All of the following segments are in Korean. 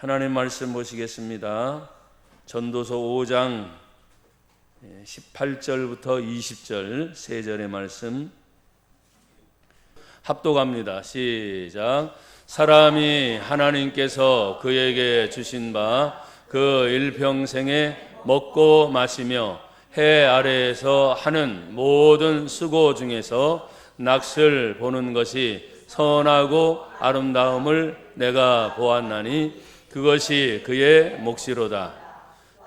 하나님 말씀 보시겠습니다. 전도서 5장 18절부터 20절 세 절의 말씀 합독합니다. 시작. 사람이 하나님께서 그에게 주신 바 그 일평생에 먹고 마시며 해 아래에서 하는 모든 수고 중에서 낯을 보는 것이 선하고 아름다움을 내가 보았나니 그것이 그의 몫이로다.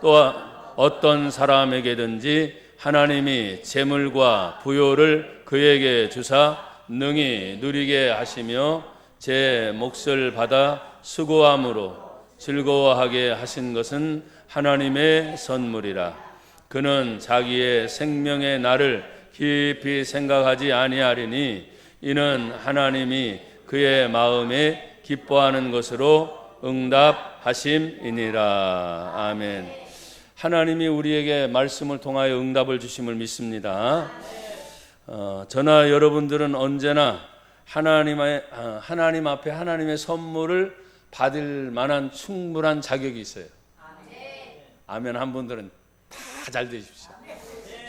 또 어떤 사람에게든지 하나님이 재물과 부요를 그에게 주사 능히 누리게 하시며 제 몫을 받아 수고함으로 즐거워하게 하신 것은 하나님의 선물이라. 그는 자기의 생명의 날을 깊이 생각하지 아니하리니 이는 하나님이 그의 마음에 기뻐하는 것으로 응답하심이니라. 아멘. 하나님이 우리에게 말씀을 통하여 응답을 주심을 믿습니다. 저나 여러분들은 언제나 하나님 앞에 하나님의 선물을 받을 만한 충분한 자격이 있어요. 아멘. 한 분들은 다 잘 되십시오.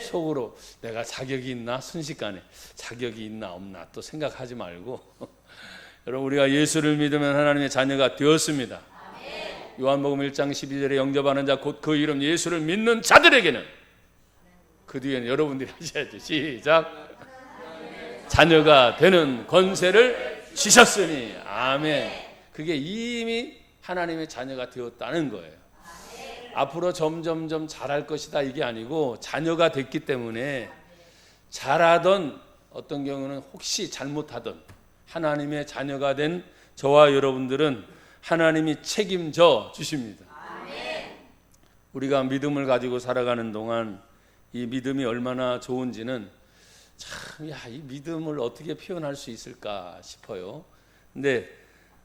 속으로 내가 자격이 있나, 순식간에 자격이 있나 없나 또 생각하지 말고 여러분, 우리가 예수를 믿으면 하나님의 자녀가 되었습니다. 요한복음 1장 12절에 영접하는 자 곧 그 이름 예수를 믿는 자들에게는, 그 뒤에는 여러분들이 하셔야죠. 시작. 자녀가 되는 권세를 주셨으니. 아멘. 그게 이미 하나님의 자녀가 되었다는 거예요. 앞으로 점점점 잘할 것이다 이게 아니고, 자녀가 됐기 때문에 잘하던, 어떤 경우는 혹시 잘못하던, 하나님의 자녀가 된 저와 여러분들은 하나님이 책임져 주십니다. 우리가 믿음을 가지고 살아가는 동안 이 믿음이 얼마나 좋은지는 참, 이 믿음을 어떻게 표현할 수 있을까 싶어요. 근데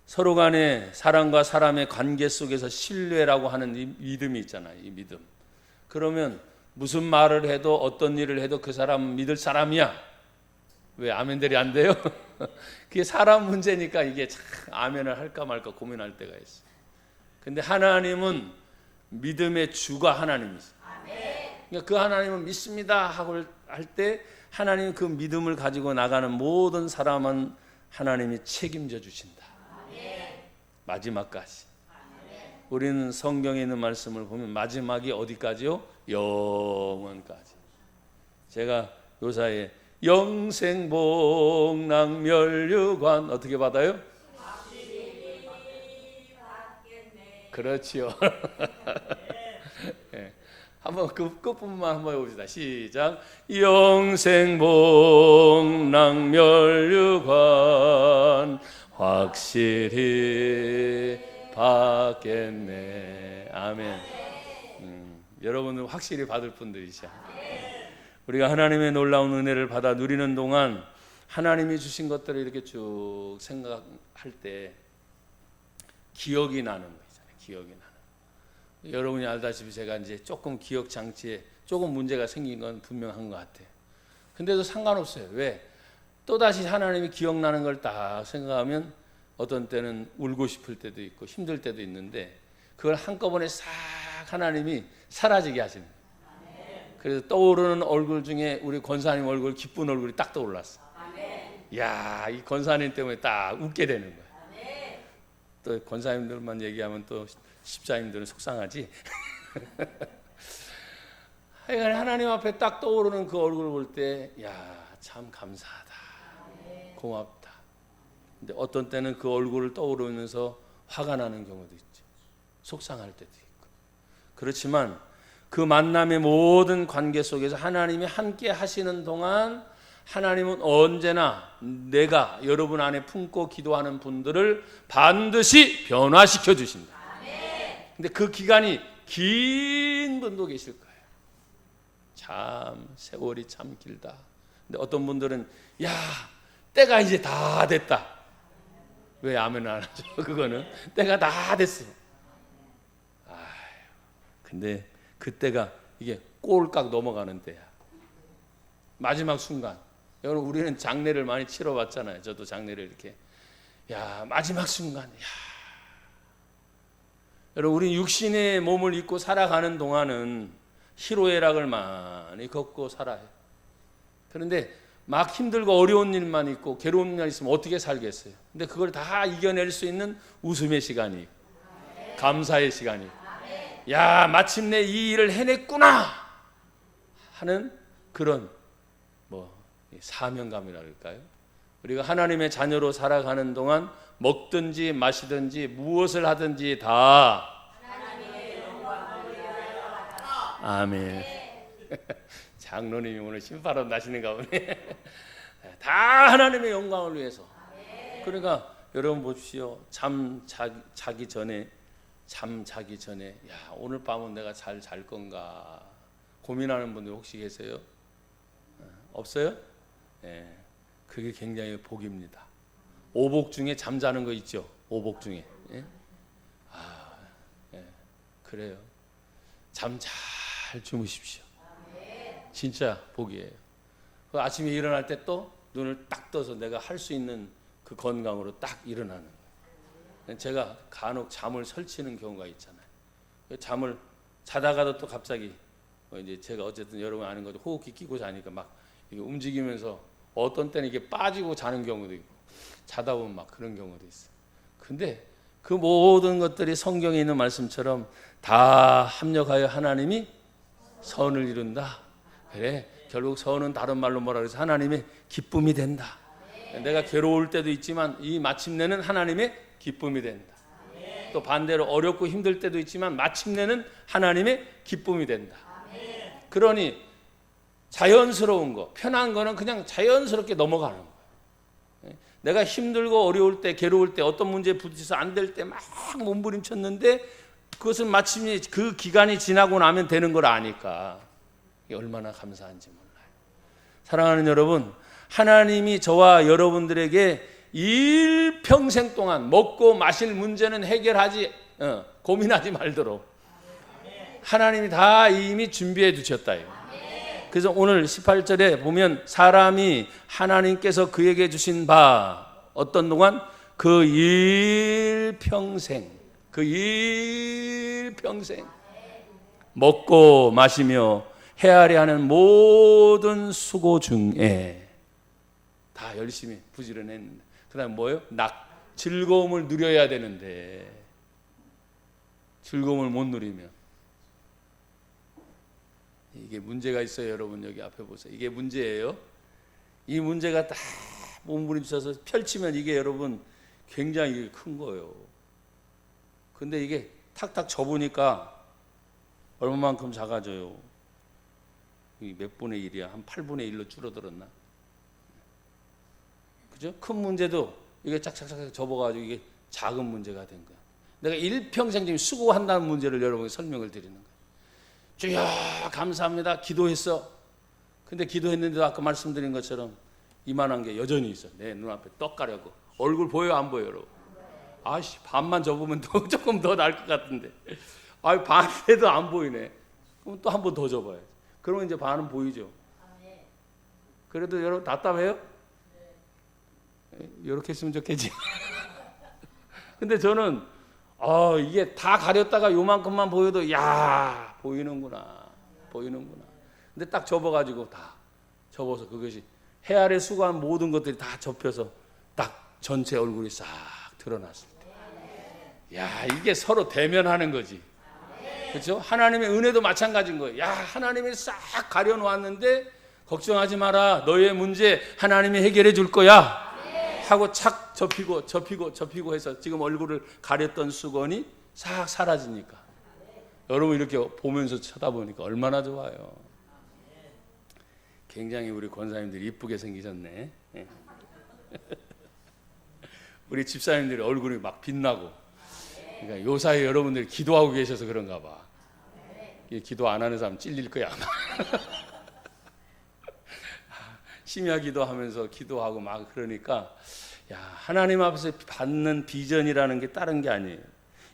서로 간의 사람과 사람의 관계 속에서 신뢰라고 하는 이 믿음이 있잖아요. 이 믿음. 그러면 무슨 말을 해도 어떤 일을 해도 그 사람은 믿을 사람이야. 왜 아멘들이 안 돼요? 그게 사람 문제니까 이게 참 아멘을 할까 말까 고민할 때가 있어요. 근데 하나님은 믿음의 주가 하나님이세요. 그러니까 그 하나님은 믿습니다 하고 할 때 하나님 그 믿음을 가지고 나가는 모든 사람은 하나님이 책임져 주신다. 마지막까지. 우리는 성경에 있는 말씀을 보면 마지막이 어디까지요? 영원까지. 제가 요사이에 영생복락멸류관 어떻게 받아요? 그렇지요. 네. 한번 그 끝부분만 한번 해봅시다. 시작. 영생복락멸류관 확실히 받겠네. 아멘. 여러분은 확실히 받을 분들이죠. 우리가 하나님의 놀라운 은혜를 받아 누리는 동안 하나님이 주신 것들을 이렇게 쭉 생각할 때 기억이 나는 거 있잖아요. 기억이 나는. 여러분이 알다시피 제가 이제 조금 기억 장치에 조금 문제가 생긴 건 분명한 것 같아요. 근데도 상관없어요. 왜? 또다시 하나님이 기억나는 걸 딱 생각하면 어떤 때는 울고 싶을 때도 있고 힘들 때도 있는데 그걸 한꺼번에 싹 하나님이 사라지게 하시는 거예요. 그래서 떠오르는 얼굴 중에 우리 권사님 얼굴, 기쁜 얼굴이 딱 떠올랐어. 이야, 이 권사님 때문에 딱 웃게 되는 거야. 또 권사님들만 얘기하면 또 집사님들은 속상하지. 하나님 앞에 딱 떠오르는 그 얼굴을 볼 때, 야, 참 감사하다. 고맙다. 근데 어떤 때는 그 얼굴을 떠오르면서 화가 나는 경우도 있죠. 속상할 때도 있고. 그렇지만 그 만남의 모든 관계 속에서 하나님이 함께 하시는 동안 하나님은 언제나 내가 여러분 안에 품고 기도하는 분들을 반드시 변화시켜 주신다. 근데 그 기간이 긴 분도 계실 거예요. 참 세월이 참 길다. 근데 어떤 분들은 야, 때가 이제 다 됐다. 왜 아멘 안 하죠? 그거는 때가 다 됐어. 근데 그때가 이게 꼴깍 넘어가는 때야. 마지막 순간. 여러분, 우리는 장례를 많이 치러봤잖아요. 저도 장례를 이렇게. 야, 마지막 순간. 야, 여러분, 우리 육신의 몸을 입고 살아가는 동안은 희로애락을 많이 겪고 살아요. 그런데 막 힘들고 어려운 일만 있고 괴로운 일 있으면 어떻게 살겠어요? 근데 그걸 다 이겨낼 수 있는 웃음의 시간이, 감사의 시간이, 야, 마침내 이 일을 해냈구나 하는 그런 사명감이랄까요? 우리가 하나님의 자녀로 살아가는 동안 먹든지 마시든지 무엇을 하든지 다 아멘. 장로님이 오늘 신바람 나시는가 보네. 다 하나님의 영광을 위해서. 그러니까 여러분 보십시오. 자기 전에 야, 오늘 밤은 내가 잘 잘 건가 고민하는 분들 혹시 계세요? 없어요? 예, 그게 굉장히 복입니다. 오복 중에 잠자는 거 있죠. 오복 중에. 예? 그래요. 잠 잘 주무십시오. 진짜 복이에요. 그 아침에 일어날 때 또 눈을 딱 떠서 내가 할 수 있는 그 건강으로 딱 일어나는 거예요. 제가 간혹 잠을 설치는 경우가 있잖아요. 잠을 자다가도 또 갑자기 이제 제가 어쨌든 여러분 아는 거죠. 호흡기 끼고 자니까 막 이게 움직이면서 어떤 때는 이게 빠지고 자는 경우도 있고 자다 보면 막 그런 경우도 있어요. 근데 그 모든 것들이 성경에 있는 말씀처럼 다 합력하여 하나님이 선을 이룬다. 그래, 결국 선은 다른 말로 뭐라 그래서 하나님의 기쁨이 된다. 내가 괴로울 때도 있지만 이 마침내는 하나님의 기쁨이 된다. 또 반대로 어렵고 힘들 때도 있지만 마침내는 하나님의 기쁨이 된다. 그러니 자연스러운 거, 편한 거는 그냥 자연스럽게 넘어가는 거예요. 내가 힘들고 어려울 때, 괴로울 때, 어떤 문제에 부딪혀서 안 될 때 막 몸부림쳤는데 그것은 마침내 그 기간이 지나고 나면 되는 걸 아니까 얼마나 감사한지 몰라요. 사랑하는 여러분, 하나님이 저와 여러분들에게 일평생 동안 먹고 마실 문제는 해결하지 고민하지 말도록 하나님이 다 이미 준비해 두셨다. 그래서 오늘 18절에 보면 사람이 하나님께서 그에게 주신 바 어떤 동안 그 일평생 먹고 마시며 헤아려 하는 모든 수고 중에 다 열심히 부지런했는데 그 다음에 뭐예요? 즐거움을 누려야 되는데 즐거움을 못 누리면 이게 문제가 있어요. 여러분 여기 앞에 보세요. 이게 문제예요. 이 문제가 딱 몸부림쳐서 펼치면 이게 여러분 굉장히 큰 거예요. 근데 이게 탁탁 접으니까 얼마만큼 작아져요? 몇 분의 1이야? 한 8분의 1로 줄어들었나? 그죠? 큰 문제도 이게 짝짝짝 접어가지고 이게 작은 문제가 된 거야. 내가 일평생 지금 수고한다는 문제를 여러분에게 설명을 드리는 거야. 주여 감사합니다. 기도했어. 근데 기도했는데도 아까 말씀드린 것처럼 이만한 게 여전히 있어. 내 눈앞에 떡 가려고. 얼굴 보여요? 안 보여요? 여러분? 아씨, 반만 접으면 조금 더 나을 것 같은데. 반에도 안 보이네. 그럼 또 한 번 더 접어야지. 그러면 이제 반은 보이죠. 그래도 여러분 답답해요? 이렇게 했으면 좋겠지. 근데 저는 이게 다 가렸다가 요만큼만 보여도 야 보이는구나. 근데 딱 접어가지고 다 접어서 그것이 해 아래 수고한 모든 것들이 다 접혀서 딱 전체 얼굴이 싹 드러났을 때. 야 이게 서로 대면하는 거지. 그렇죠? 하나님의 은혜도 마찬가지인 거예요. 야 하나님이 싹 가려놓았는데 걱정하지 마라. 너의 문제 하나님이 해결해 줄 거야. 하고 착 접히고 해서 지금 얼굴을 가렸던 수건이 싹 사라지니까 여러분 이렇게 보면서 쳐다보니까 얼마나 좋아요. 굉장히 우리 권사님들이 이쁘게 생기셨네. 우리 집사님들이 얼굴이 막 빛나고 그러니까 요 사이에 여러분들이 기도하고 계셔서 그런가 봐. 기도 안 하는 사람 찔릴 거야 아마. 심야 기도하면서 기도하고 막 그러니까 야 하나님 앞에서 받는 비전이라는 게 다른 게 아니에요.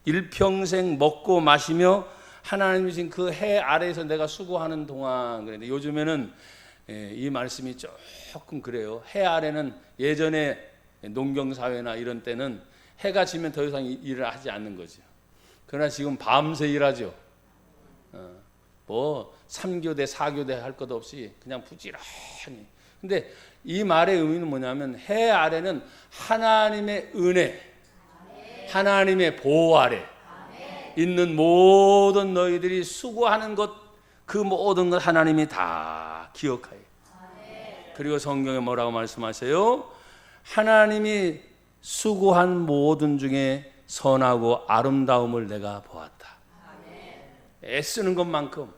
일평생 먹고 마시며 하나님이 주신 그 해 아래에서 내가 수고하는 동안 그런데 요즘에는 이 말씀이 조금 그래요. 해 아래는 예전에 농경사회나 이런 때는 해가 지면 더 이상 일을 하지 않는 거죠. 그러나 지금 밤새 일하죠. 뭐 3교대 4교대 할 것 없이 그냥 부지런히. 근데 이 말의 의미는 뭐냐면 해 아래는 하나님의 은혜, 하나님의 보호 아래 있는 모든 너희들이 수고하는 것, 그 모든 것 하나님이 다 기억하여. 그리고 성경에 뭐라고 말씀하세요? 하나님이 수고한 모든 중에 선하고 아름다움을 내가 보았다. 애쓰는 것만큼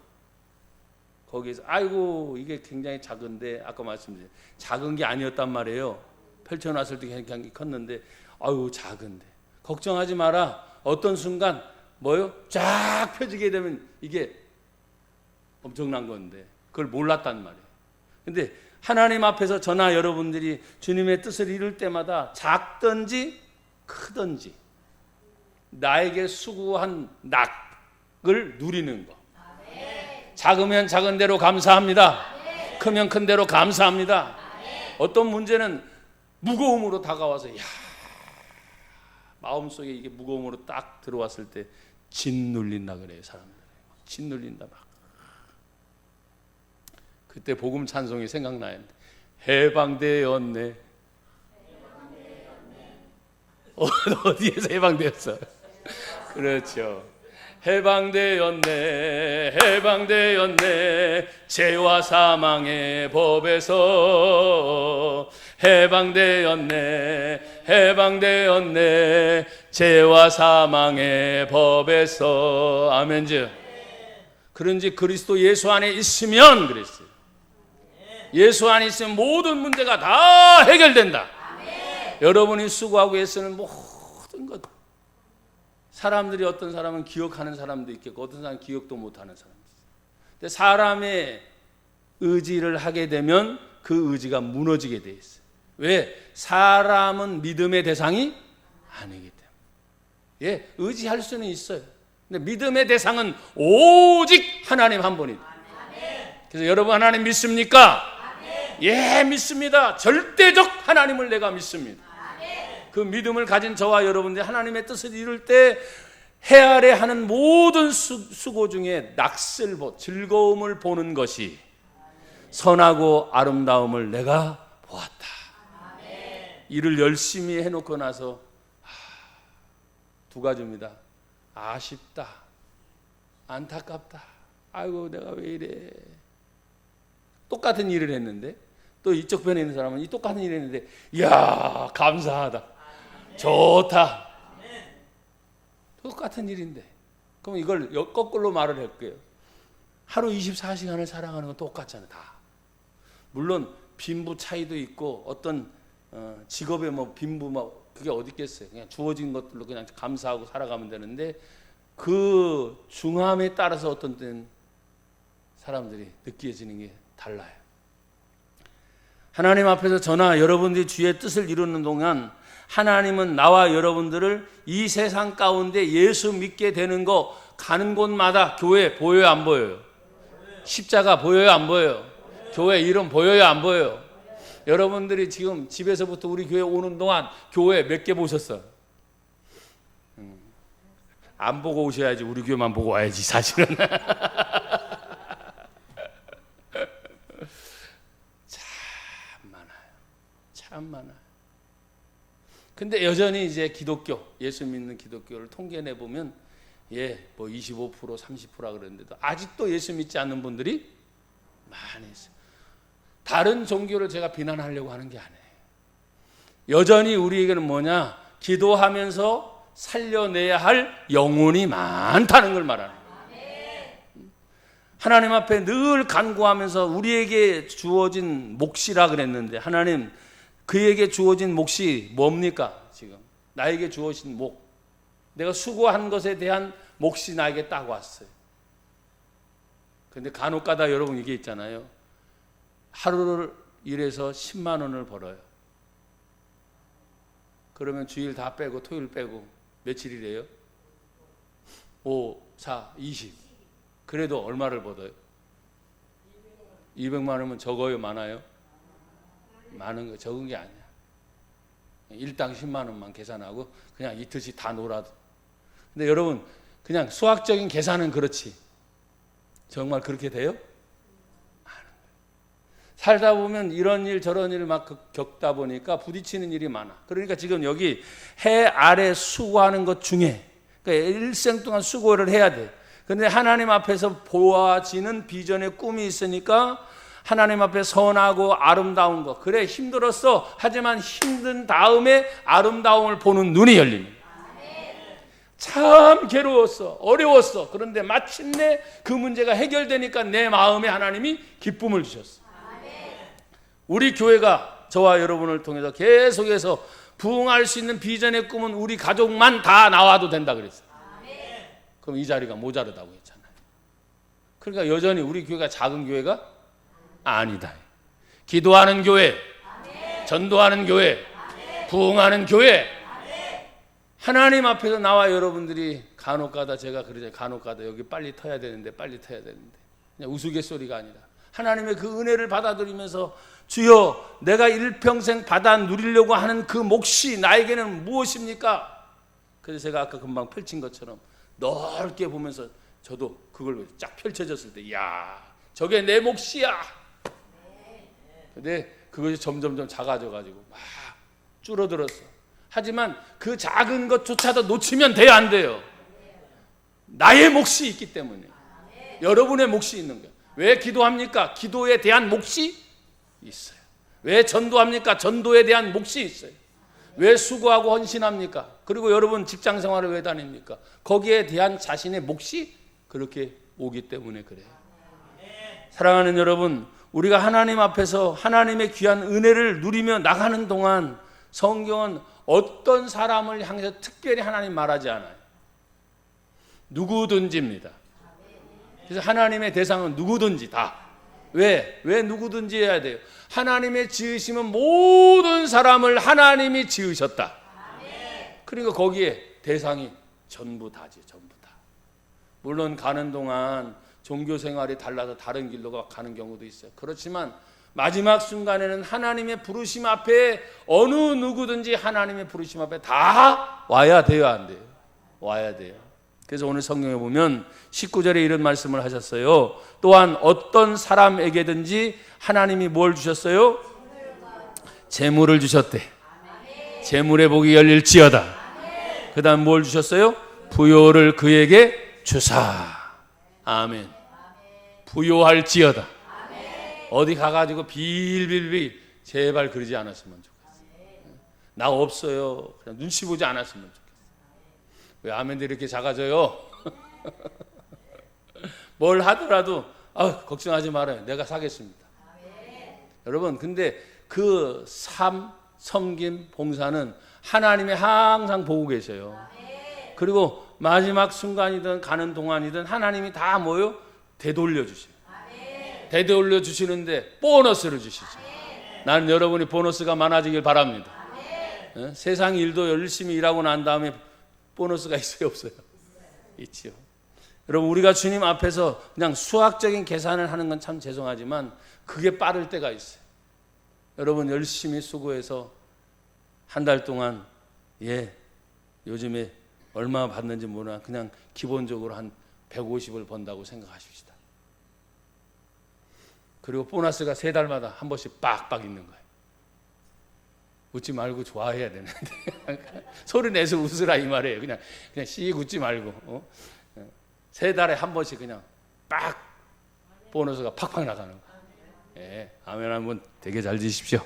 거기에서 아이고 이게 굉장히 작은데, 아까 말씀드린 작은 게 아니었단 말이에요. 펼쳐놨을 때 굉장히 컸는데 아유 작은데 걱정하지 마라. 어떤 순간 뭐요? 쫙 펴지게 되면 이게 엄청난 건데 그걸 몰랐단 말이에요. 근데 하나님 앞에서 저나 여러분들이 주님의 뜻을 이룰 때마다 작든지 크든지 나에게 수고한 낙을 누리는 거. 작으면 작은 대로 감사합니다. 크면 큰 대로 감사합니다. 어떤 문제는 무거움으로 다가와서 마음속에 이게 무거움으로 딱 들어왔을 때 짓눌린다 그래요. 사람들 짓눌린다 막. 그때 복음 찬송이 생각나요. 해방되었네. 어디에서 해방되었어? 그렇죠. 해방되었네, 해방되었네, 죄와 사망의 법에서. 해방되었네, 해방되었네, 죄와 사망의 법에서. 아멘지. 그런지 그리스도 예수 안에 있으면 그랬어요. 예수 안에 있으면 모든 문제가 다 해결된다. 여러분이 수고하고 애쓰는 모든 것, 사람들이 어떤 사람은 기억하는 사람도 있겠고 어떤 사람은 기억도 못하는 사람도 있어요. 근데 사람의 의지를 하게 되면 그 의지가 무너지게 돼 있어요. 왜? 사람은 믿음의 대상이 아니기 때문에. 의지할 수는 있어요. 근데 믿음의 대상은 오직 하나님 한 분이다. 그래서 여러분 하나님 믿습니까? 믿습니다. 절대적 하나님을 내가 믿습니다. 그 믿음을 가진 저와 여러분들이 하나님의 뜻을 이룰 때 해 아래 하는 모든 수고 중에 낙슬, 즐거움을 보는 것이 선하고 아름다움을 내가 보았다. 일을 열심히 해놓고 나서 두 가지입니다. 아쉽다, 안타깝다. 아이고 내가 왜 이래. 똑같은 일을 했는데 또 이쪽 편에 있는 사람은 이 똑같은 일을 했는데 이야 감사하다, 좋다. 똑같은 일인데. 그럼 이걸 거꾸로 말을 할게요. 하루 24시간을 살아가는 건 똑같잖아요. 다. 물론 빈부 차이도 있고 어떤 직업의 뭐 빈부 뭐 그게 어디 있겠어요. 그냥 주어진 것들로 그냥 감사하고 살아가면 되는데 그 중함에 따라서 어떤 때는 사람들이 느껴지는 게 달라요. 하나님 앞에서 저나 여러분들이 주의 뜻을 이루는 동안 하나님은 나와 여러분들을 이 세상 가운데 예수 믿게 되는 거 가는 곳마다 교회 보여요 안 보여요? 십자가 보여요 안 보여요? 교회 이름 보여요 안 보여요? 여러분들이 지금 집에서부터 우리 교회 오는 동안 교회 몇 개 보셨어요? 안 보고 오셔야지. 우리 교회만 보고 와야지 사실은. 참 많아요. 근데 여전히 이제 기독교, 예수 믿는 기독교를 통계내 보면 뭐 25%, 30%라 그러는데도 아직도 예수 믿지 않는 분들이 많이 있어요. 다른 종교를 제가 비난하려고 하는 게 아니에요. 여전히 우리에게는 뭐냐? 기도하면서 살려내야 할 영혼이 많다는 걸 말하는 거예요. 하나님 앞에 늘 간구하면서 우리에게 주어진 몫이라 그랬는데 하나님 그에게 주어진 몫이 뭡니까? 지금 나에게 주어진 몫, 내가 수고한 것에 대한 몫이 나에게 딱 왔어요. 그런데 간혹가다 여러분 이게 있잖아요. 하루를 일해서 10만 원을 벌어요. 그러면 주일 다 빼고 토요일 빼고 며칠이래요? 5, 4, 20. 그래도 얼마를 벌어요? 200만 원이면 적어요, 많아요? 많은 거, 적은 게 아니야. 일당 10만 원만 계산하고 그냥 이틀씩 다 놀아도. 근데 여러분 그냥 수학적인 계산은 그렇지. 정말 그렇게 돼요? 살다 보면 이런 일 저런 일 막 겪다 보니까 부딪히는 일이 많아. 그러니까 지금 여기 해 아래 수고하는 것 중에, 그러니까 일생 동안 수고를 해야 돼. 그런데 하나님 앞에서 보아지는 비전의 꿈이 있으니까 하나님 앞에 선하고 아름다운 것, 그래 힘들었어. 하지만 힘든 다음에 아름다움을 보는 눈이 열립니다. 참 괴로웠어, 어려웠어. 그런데 마침내 그 문제가 해결되니까 내 마음에 하나님이 기쁨을 주셨어. 우리 교회가 저와 여러분을 통해서 계속해서 부흥할 수 있는 비전의 꿈은 우리 가족만 다 나와도 된다 그랬어요. 그럼 이 자리가 모자르다고 했잖아요. 그러니까 여전히 우리 교회가 작은 교회가 아니다. 기도하는 교회, 전도하는 교회, 부흥하는 교회. 하나님 앞에서 나와 여러분들이 간혹가다 제가 그러잖아요. 간혹가다 여기 빨리 터야 되는데 그냥 우스갯소리가 아니라 하나님의 그 은혜를 받아들이면서 주여 내가 일평생 받아 누리려고 하는 그 몫이 나에게는 무엇입니까? 그래서 제가 아까 금방 펼친 것처럼 넓게 보면서 저도 그걸 쫙 펼쳐졌을 때 야 저게 내 몫이야. 근데 그것이 점점점 작아져가지고 막 줄어들었어. 하지만 그 작은 것조차도 놓치면 돼요, 안 돼요? 나의 몫이 있기 때문에. 여러분의 몫이 있는 거예요. 왜 기도합니까? 기도에 대한 몫이 있어요. 왜 전도합니까? 전도에 대한 몫이 있어요. 왜 수고하고 헌신합니까? 그리고 여러분 직장 생활을 왜 다닙니까? 거기에 대한 자신의 몫이 그렇게 오기 때문에 그래요. 사랑하는 여러분, 우리가 하나님 앞에서 하나님의 귀한 은혜를 누리며 나가는 동안 성경은 어떤 사람을 향해서 특별히 하나님 말하지 않아요. 누구든지입니다. 그래서 하나님의 대상은 누구든지 다. 왜 누구든지 해야 돼요? 하나님의 지으심은 모든 사람을 하나님이 지으셨다. 그러니까 거기에 대상이 전부 다지, 전부 다. 물론 가는 동안 종교 생활이 달라서 다른 길로 가는 경우도 있어요. 그렇지만 마지막 순간에는 하나님의 부르심 앞에 어느 누구든지 하나님의 부르심 앞에 다 와야 돼요, 안 돼요? 와야 돼요. 그래서 오늘 성경에 보면 19절에 이런 말씀을 하셨어요. 또한 어떤 사람에게든지 하나님이 뭘 주셨어요? 재물을 주셨대. 재물의 복이 열릴지어다. 그 다음 뭘 주셨어요? 부요를 그에게 주사. 아멘. 부요할지어다. 어디 가가지고 빌빌빌 제발 그러지 않았으면 좋겠어요. 나 없어요. 그냥 눈치 보지 않았으면 좋겠어요. 왜 아멘들이 이렇게 작아져요? 뭘 하더라도 걱정하지 말아요. 내가 사겠습니다. 여러분 근데 그 섬김, 봉사는 하나님이 항상 보고 계셔요. 그리고 마지막 순간이든 가는 동안이든 하나님이 다 뭐요? 되돌려 주셔요. 되돌려 주시는데 보너스를 주시죠. 나는 여러분이 보너스가 많아지길 바랍니다. 세상 일도 열심히 일하고 난 다음에 보너스가 있어요, 없어요? 있지요. 여러분 우리가 주님 앞에서 그냥 수학적인 계산을 하는 건 참 죄송하지만 그게 빠를 때가 있어요. 여러분 열심히 수고해서 한 달 동안 요즘에 얼마 받는지 모르나 그냥 기본적으로 한 150을 번다고 생각하십시다. 그리고 보너스가 3달마다 한 번씩 빡빡 있는 거예요. 웃지 말고 좋아해야 되는데 소리 내서 웃으라 이 말이에요. 그냥 씩 웃지 말고 3달에 한 번씩 그냥 빡 보너스가 팍팍 나가는 거예요. 아멘 한번 되게 잘 지십시오.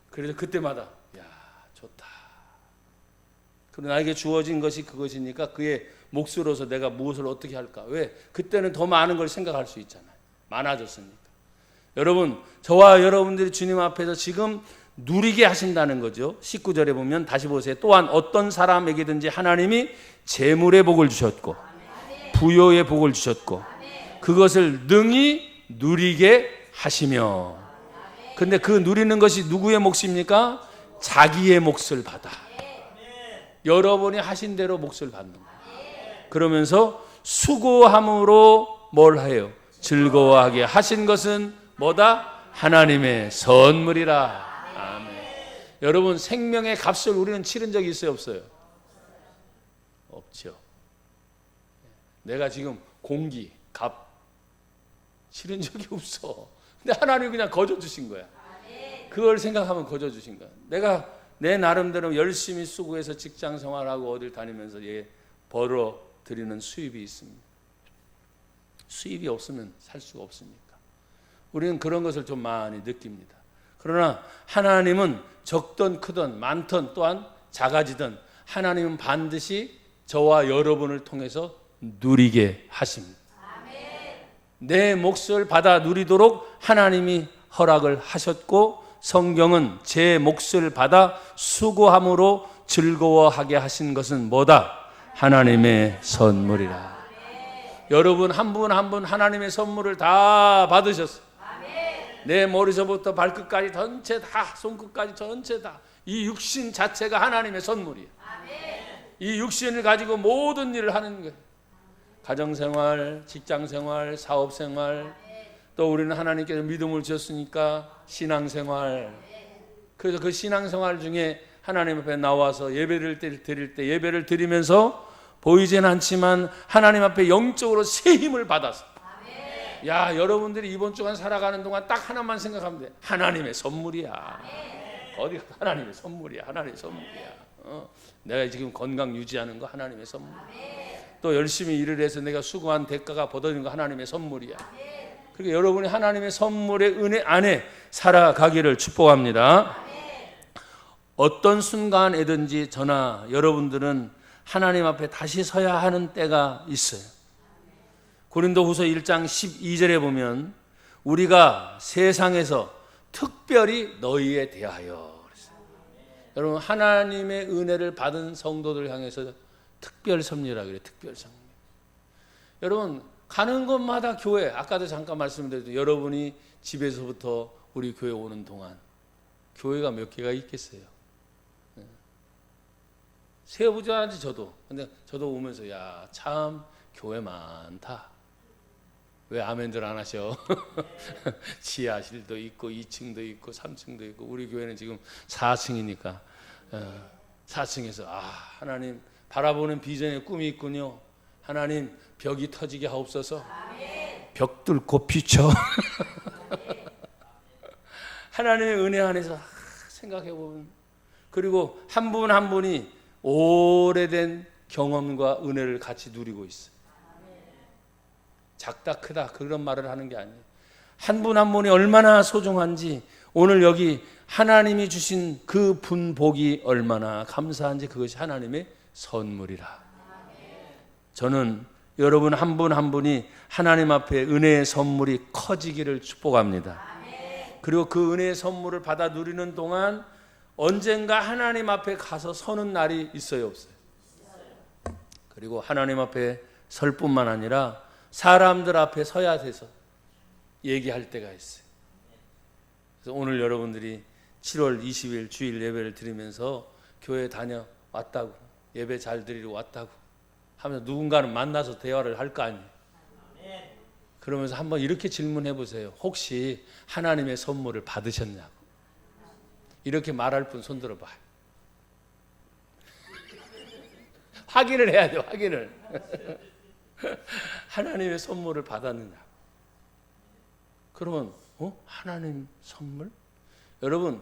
그래서 그때마다 야 좋다. 그리고 나에게 주어진 것이 그것이니까 그의 몫으로서 내가 무엇을 어떻게 할까? 왜? 그때는 더 많은 걸 생각할 수 있잖아요. 많아졌으니까. 여러분 저와 여러분들이 주님 앞에서 지금 누리게 하신다는 거죠. 19절에 보면 다시 보세요. 또한 어떤 사람에게든지 하나님이 재물의 복을 주셨고 부요의 복을 주셨고 그것을 능히 누리게 하시며. 근데 그 누리는 것이 누구의 몫입니까? 자기의 몫을 받아. 여러분이 하신 대로 몫을 받는 거예요. 그러면서 수고함으로 뭘 해요? 즐거워하게 하신 것은 뭐다? 하나님의 선물이라. 아멘. 여러분 생명의 값을 우리는 치른 적이 있어요, 없어요? 없죠. 내가 지금 공기, 값 치른 적이 없어. 근데 하나님이 그냥 거저 주신 거야. 그걸 생각하면 거저 주신 거야. 내가 내 나름대로 열심히 수고해서 직장 생활하고 어딜 다니면서 벌어 드리는 수입이 있습니다. 수입이 없으면 살 수가 없으니까. 우리는 그런 것을 좀 많이 느낍니다. 그러나 하나님은 적든 크든 많든 또한 작아지든 하나님은 반드시 저와 여러분을 통해서 누리게 하십니다. 내 몫을 받아 누리도록 하나님이 허락을 하셨고, 성경은 제 몫을 받아 수고함으로 즐거워하게 하신 것은 뭐다? 하나님의 선물이라. 여러분 한 분 한 분 하나님의 선물을 다 받으셨어요. 내 머리서부터 발끝까지 전체 다, 손끝까지 전체 다, 이 육신 자체가 하나님의 선물이에요. 이 육신을 가지고 모든 일을 하는 거예요. 가정생활, 직장생활, 사업생활, 또 우리는 하나님께서 믿음을 주셨으니까 신앙생활. 그래서 그 신앙생활 중에 하나님 앞에 나와서 예배를 드릴 때 예배를 드리면서 보이진 않지만 하나님 앞에 영적으로 새 힘을 받아서, 야, 여러분들이 이번 주간 살아가는 동안 딱 하나만 생각하면 돼. 하나님의 선물이야. 어디가 하나님의 선물이야. 하나님의 선물이야. 내가 지금 건강 유지하는 거 하나님의 선물. 또 열심히 일을 해서 내가 수고한 대가가 벌어진 거 하나님의 선물이야. 그러니까 여러분이 하나님의 선물의 은혜 안에 살아가기를 축복합니다. 어떤 순간에든지 저나 여러분들은 하나님 앞에 다시 서야 하는 때가 있어요. 고린도후서 1장 12절에 보면 우리가 세상에서 특별히 너희에 대하여 그랬어요. 여러분 하나님의 은혜를 받은 성도들 향해서 특별 섭리라 그래요. 특별 섭리. 여러분 가는 곳마다 교회, 아까도 잠깐 말씀드렸죠. 여러분이 집에서부터 우리 교회 오는 동안 교회가 몇 개가 있겠어요? 세어보지 않지 저도. 근데 저도 오면서 야, 참 교회 많다. 왜 아멘들 안 하셔? 지하실도 있고 2층도 있고 3층도 있고, 우리 교회는 지금 4층이니까 4층에서 하나님 바라보는 비전의 꿈이 있군요. 하나님 벽이 터지게 하옵소서. 벽 뚫고 비춰. 하나님의 은혜 안에서 생각해보면, 그리고 한 분 한 분이 오래된 경험과 은혜를 같이 누리고 있어요. 작다 크다 그런 말을 하는 게 아니에요. 한 분 한 분이 얼마나 소중한지, 오늘 여기 하나님이 주신 그 분복이 얼마나 감사한지, 그것이 하나님의 선물이라. 저는 여러분 한 분 한 분이 하나님 앞에 은혜의 선물이 커지기를 축복합니다. 그리고 그 은혜의 선물을 받아 누리는 동안 언젠가 하나님 앞에 가서 서는 날이 있어요, 없어요? 그리고 하나님 앞에 설 뿐만 아니라 사람들 앞에 서야 돼서 얘기할 때가 있어요. 그래서 오늘 여러분들이 7월 20일 주일 예배를 드리면서 교회 다녀왔다고, 예배 잘 드리러 왔다고 하면서 누군가는 만나서 대화를 할 거 아니에요. 그러면서 한번 이렇게 질문해 보세요. 혹시 하나님의 선물을 받으셨냐고. 이렇게 말할 분 손 들어봐요. 확인을 해야 돼요. 확인을. 하나님의 선물을 받았느냐. 그러면 하나님 선물? 여러분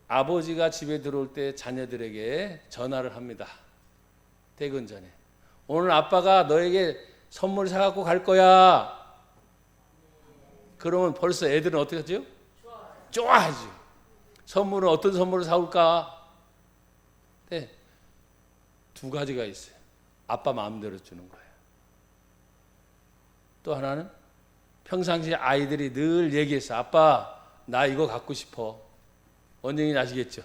아버지가 집에 들어올 때 자녀들에게 전화를 합니다. 퇴근 전에. 오늘 아빠가 너에게 선물 사갖고 갈 거야. 그러면 벌써 애들은 어떻게 하죠? 좋아하지. 선물은 어떤 선물을 사올까? 네. 두 가지가 있어요. 아빠 마음대로 주는 거예요. 또 하나는 평상시에 아이들이 늘 얘기했어. 아빠 나 이거 갖고 싶어. 언젠지 아시겠죠?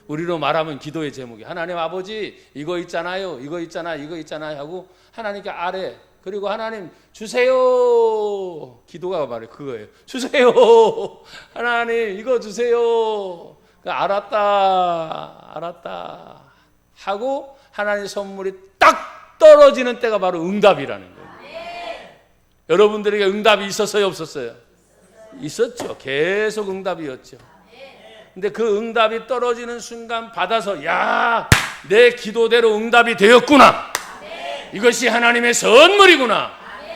우리로 말하면 기도의 제목이 하나님 아버지 이거 있잖아요. 이거 있잖아요. 이거 있잖아요 하고 하나님께 아래. 그리고 하나님 주세요. 기도가 말해 그거예요. 주세요. 하나님 이거 주세요. 알았다 하고 하나님의 선물이 딱 떨어지는 때가 바로 응답이라는 거예요. 여러분들에게 응답이 있었어요, 없었어요? 있었죠. 계속 응답이었죠. 근데 그 응답이 떨어지는 순간 받아서 야 내 기도대로 응답이 되었구나. 이것이 하나님의 선물이구나.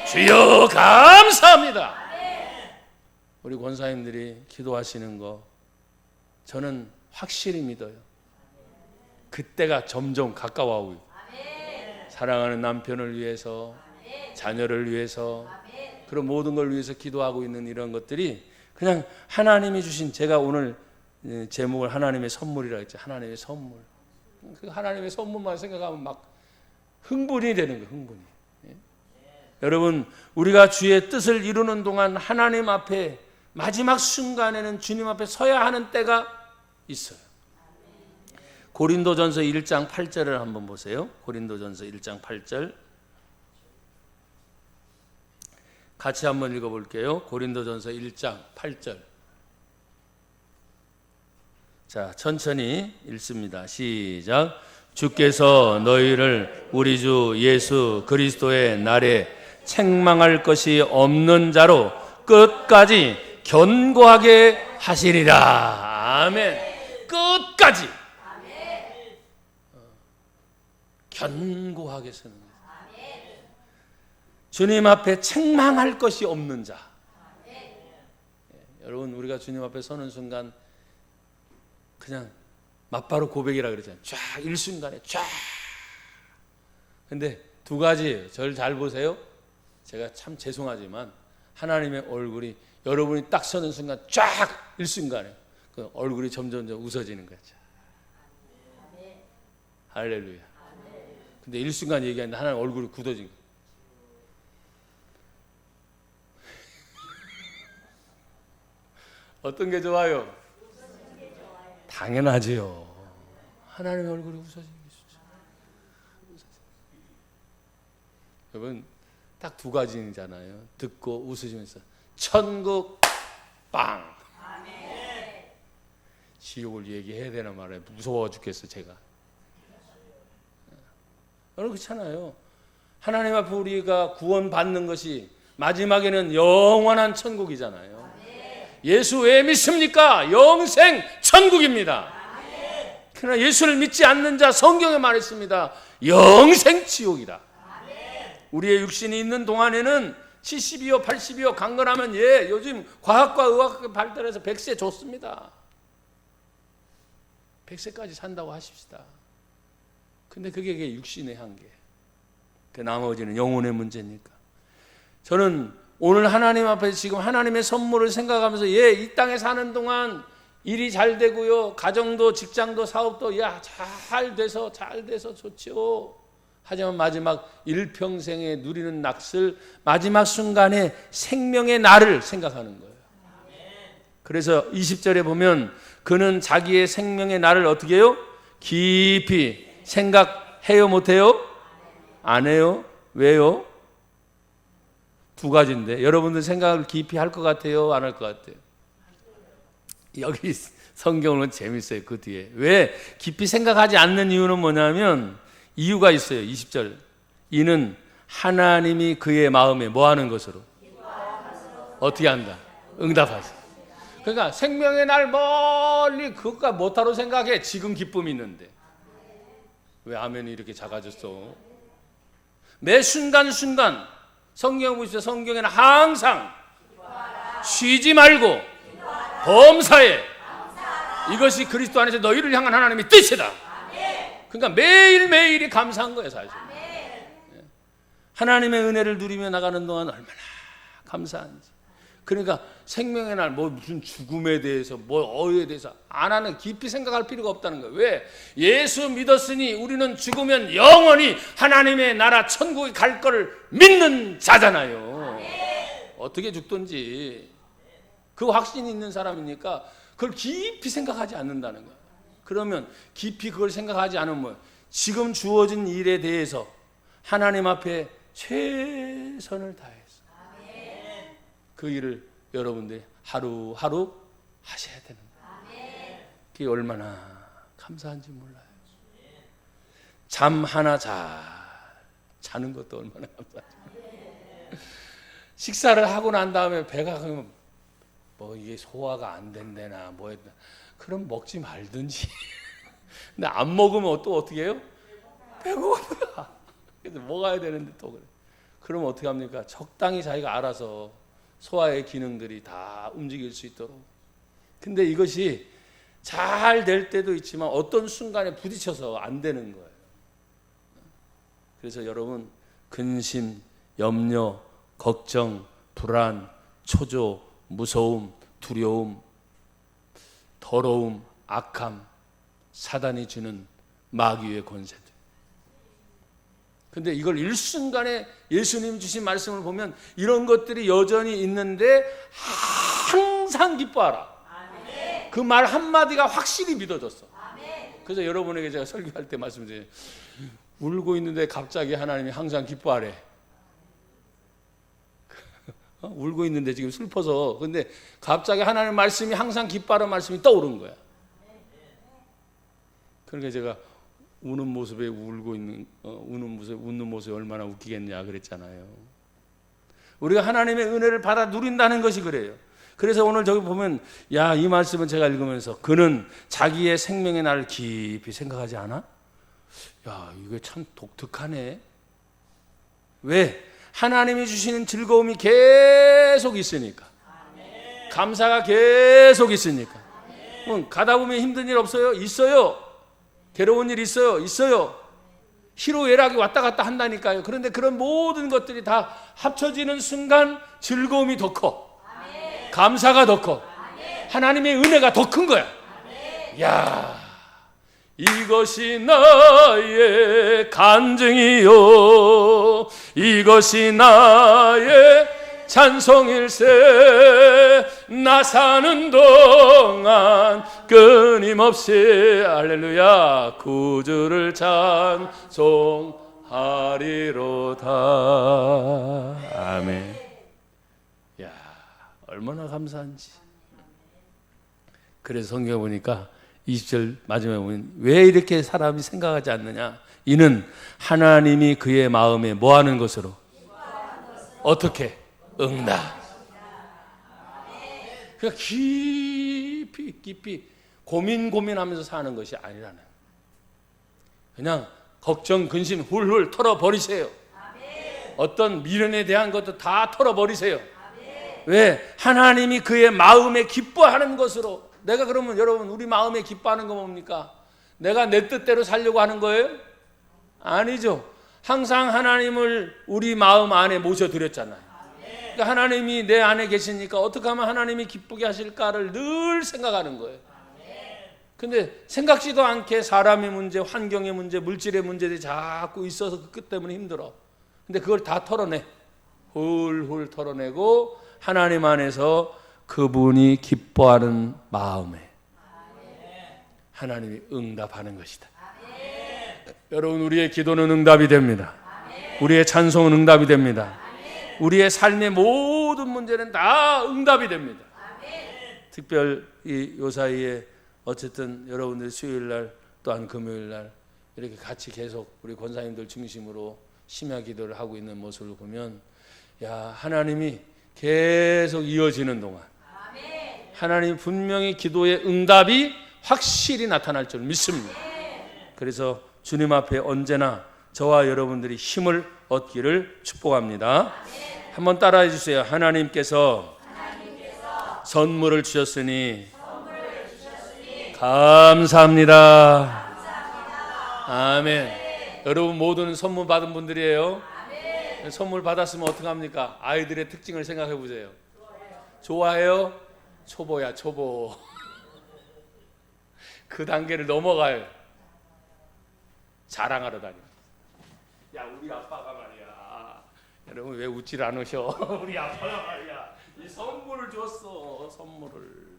주여 감사합니다. 우리 권사님들이 기도하시는 거 저는 확실히 믿어요. 그때가 점점 가까워오고 있고, 사랑하는 남편을 위해서, 자녀를 위해서, 그런 모든 걸 위해서 기도하고 있는 이런 것들이 그냥 하나님이 주신, 제가 오늘 제목을 하나님의 선물이라고 했죠. 하나님의 선물. 그 하나님의 선물만 생각하면 막 흥분이 되는 거예요. 흥분이. 여러분, 우리가 주의 뜻을 이루는 동안 하나님 앞에 마지막 순간에는 주님 앞에 서야 하는 때가 있어요. 고린도전서 1장 8절을 한번 보세요. 고린도전서 1장 8절 같이 한번 읽어볼게요. 고린도전서 1장 8절. 자, 천천히 읽습니다. 시작. 주께서 너희를 우리 주 예수 그리스도의 날에 책망할 것이 없는 자로 끝까지 견고하게 하시리라. 아멘. 끝까지 견고하게 서는 거예요. 주님 앞에 책망할 것이 없는 자. 여러분, 우리가 주님 앞에 서는 순간 그냥 맞바로 고백이라 그러잖아요. 쫙 일순간에 쫙. 근데 두 가지예요. 저를 잘 보세요. 제가 참 죄송하지만 하나님의 얼굴이 여러분이 딱 서는 순간 쫙 일순간에 그 얼굴이 점점 웃어지는 거죠. 할렐루야. 근데 일순간 얘기하는데 하나님 얼굴이 굳어진 거예요. 어떤 게 좋아요? 당연하지요. 하나님의 얼굴이 웃어지는 게 좋죠. 여러분, 딱 두 가지잖아요. 듣고 웃으시면서 천국 빵. 지옥을 얘기해야 되나 말아요. 무서워 죽겠어 제가. 여러분, 그렇잖아요. 하나님 앞에 우리가 구원받는 것이 마지막에는 영원한 천국이잖아요. 예수 왜 믿습니까? 영생 천국입니다. 그러나 예수를 믿지 않는 자, 성경에 말했습니다. 영생 지옥이다. 우리의 육신이 있는 동안에는 70이요 80이요 강건하면 요즘 과학과 의학이 발달해서 100세 좋습니다. 100세까지 산다고 하십시다. 근데 그게 육신의 한계. 그 나머지는 영혼의 문제니까. 저는 오늘 하나님 앞에 지금 하나님의 선물을 생각하면서 이 땅에 사는 동안 일이 잘 되고요. 가정도 직장도 사업도 잘 돼서 좋지요. 하지만 마지막 일평생에 누리는 낯을 마지막 순간에 생명의 날을 생각하는 거예요. 그래서 20절에 보면 그는 자기의 생명의 날을 어떻게 해요? 깊이 생각해요? 못해요? 안 해요? 왜요? 두 가지인데 여러분들 생각을 깊이 할 것 같아요? 안 할 것 같아요? 여기 성경은 재밌어요. 그 뒤에 왜 깊이 생각하지 않는 이유는 뭐냐면 이유가 있어요. 20절 이는 하나님이 그의 마음에 뭐 하는 것으로? 어떻게 한다? 응답하시. 그러니까 생명의 날 멀리 그것과 못하러 생각해. 지금 기쁨이 있는데 왜 아멘이 이렇게 작아졌어? 매 순간순간 성경 보십시오. 성경에는 항상 쉬지 말고 범사에 이것이 그리스도 안에서 너희를 향한 하나님의 뜻이다. 그러니까 매일매일이 감사한 거예요. 사실 하나님의 은혜를 누리며 나가는 동안 얼마나 감사한지. 그러니까 생명의 날 무슨 죽음에 대해서 어에 대해서 안 하는, 깊이 생각할 필요가 없다는 거예요. 왜? 예수 믿었으니 우리는 죽으면 영원히 하나님의 나라 천국에 갈 거를 믿는 자잖아요. 어떻게 죽든지 그 확신이 있는 사람이니까 그걸 깊이 생각하지 않는다는 거예요. 그러면 깊이 그걸 생각하지 않으면 지금 주어진 일에 대해서 하나님 앞에 최선을 다해서 그 일을 여러분들이 하루하루 하셔야 되는 거예요. 그게 얼마나 감사한지 몰라요. 잠 하나 자는 것도 얼마나 감사한지 몰라요. 식사를 하고 난 다음에 배가 그러면 이게 소화가 안 된다나 그럼 먹지 말든지 근데 안 먹으면 또 어떻게 해요? 배고파. 그래서 먹어야 되는데 또 그래. 그러면 어떻게 합니까? 적당히 자기가 알아서 소화의 기능들이 다 움직일 수 있도록. 근데 이것이 잘 될 때도 있지만 어떤 순간에 부딪혀서 안 되는 거예요. 그래서 여러분, 근심, 염려, 걱정, 불안, 초조, 무서움, 두려움, 더러움, 악함, 사단이 주는 마귀의 권세들. 근데 이걸 일순간에 예수님 주신 말씀을 보면 이런 것들이 여전히 있는데 항상 기뻐하라. 그 말 한마디가 확실히 믿어졌어. 그래서 여러분에게 제가 설교할 때 말씀드려요. 울고 있는데 갑자기 하나님이 항상 기뻐하래. 울고 있는데 지금 슬퍼서. 근데 갑자기 하나님 말씀이 항상 기뻐하는 말씀이 떠오른 거야. 그러니까 제가 우는 모습에 웃는 모습이 얼마나 웃기겠냐 그랬잖아요. 우리가 하나님의 은혜를 받아 누린다는 것이 그래요. 그래서 오늘 저기 보면 이 말씀은 제가 읽으면서 그는 자기의 생명의 날을 깊이 생각하지 않아? 이게 참 독특하네. 왜? 하나님이 주시는 즐거움이 계속 있으니까. 감사가 계속 있으니까. 가다 보면 힘든 일 없어요? 있어요. 괴로운 일 있어요? 있어요. 희로애락이 왔다 갔다 한다니까요. 그런데 그런 모든 것들이 다 합쳐지는 순간 즐거움이 더 커. 감사가 더 커. 하나님의 은혜가 더 큰 거야. 야, 이것이 나의 간증이요, 이것이 나의 찬송일세. 나 사는 동안 끊임없이 할렐루야 구주를 찬송하리로다. 아멘. 야, 얼마나 감사한지. 그래서 성경에 보니까 20절 마지막에 보면 왜 이렇게 사람이 생각하지 않느냐? 이는 하나님이 그의 마음에 뭐하는 것으로? 어떻게? 응답. 그러니까 깊이 고민하면서 사는 것이 아니라는. 그냥 걱정, 근심 훌훌 털어버리세요. 어떤 미련에 대한 것도 다 털어버리세요. 왜? 하나님이 그의 마음에 기뻐하는 것으로. 내가 그러면 여러분 우리 마음에 기뻐하는 거 뭡니까? 내가 내 뜻대로 살려고 하는 거예요? 아니죠. 항상 하나님을 우리 마음 안에 모셔드렸잖아요. 그러니까 하나님이 내 안에 계시니까 어떻게 하면 하나님이 기쁘게 하실까를 늘 생각하는 거예요. 근데 생각지도 않게 사람의 문제, 환경의 문제, 물질의 문제들이 자꾸 있어서 그 끝 때문에 힘들어. 근데 그걸 다 털어내. 훌훌 털어내고 하나님 안에서 그분이 기뻐하는 마음에 하나님이 응답하는 것이다. 여러분, 우리의 기도는 응답이 됩니다. 우리의 찬송은 응답이 됩니다. 우리의 삶의 모든 문제는 다 응답이 됩니다. 특별히 요 사이에 어쨌든 여러분들 수요일날 또한 금요일날 이렇게 같이 계속 우리 권사님들 중심으로 심야 기도를 하고 있는 모습을 보면 하나님이 계속 이어지는 동안 하나님 분명히 기도의 응답이 확실히 나타날 줄 믿습니다. 그래서 주님 앞에 언제나 저와 여러분들이 힘을 얻기를 축복합니다. 한번 따라해 주세요. 하나님께서 선물을 주셨으니 감사합니다. 아멘. 여러분 모두는 선물 받은 분들이에요. 선물 받았으면 어떡합니까? 아이들의 특징을 생각해 보세요. 좋아해요? 초보야, 초보. 그 단계를 넘어가요. 자랑하러 다녀. 야, 우리 아빠가 말이야. 여러분 왜 웃질 않으셔? 우리 아빠가 말이야. 이 선물을 줬어. 선물을.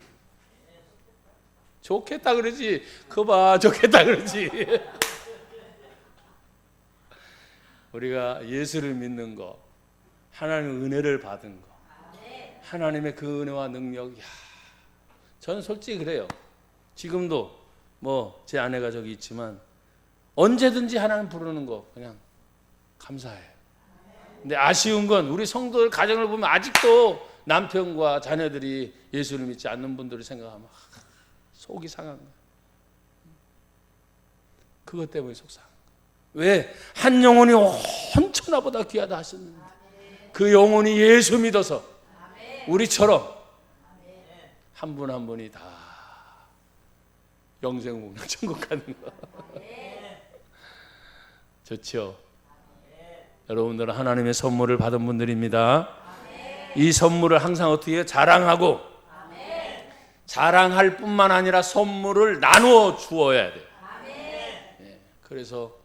좋겠다 그러지. 그거 봐, 좋겠다 그러지. 우리가 예수를 믿는 거, 하나님의 은혜를 받은 거, 하나님의 그 은혜와 능력, 저는 솔직히 그래요. 지금도 제 아내가 저기 있지만 언제든지 하나님 부르는 거 그냥 감사해요. 근데 아쉬운 건 우리 성도들 가정을 보면 아직도 남편과 자녀들이 예수를 믿지 않는 분들을 생각하면 속이 상한 거예요. 그것 때문에 속상한 거예요. 왜? 한 영혼이 온 천하보다 귀하다 하셨는데 그 영혼이 예수 믿어서 우리처럼 한 분 한 분이 다 영생 먹는 천국 가는 거. 좋죠? 여러분들은 하나님의 선물을 받은 분들입니다. 이 선물을 항상 어떻게 해요? 자랑하고 자랑할 뿐만 아니라 선물을 나누어 주어야 돼요. 그래서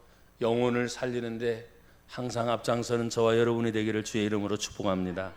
영혼을 살리는데 항상 앞장서는 저와 여러분이 되기를 주의 이름으로 축복합니다.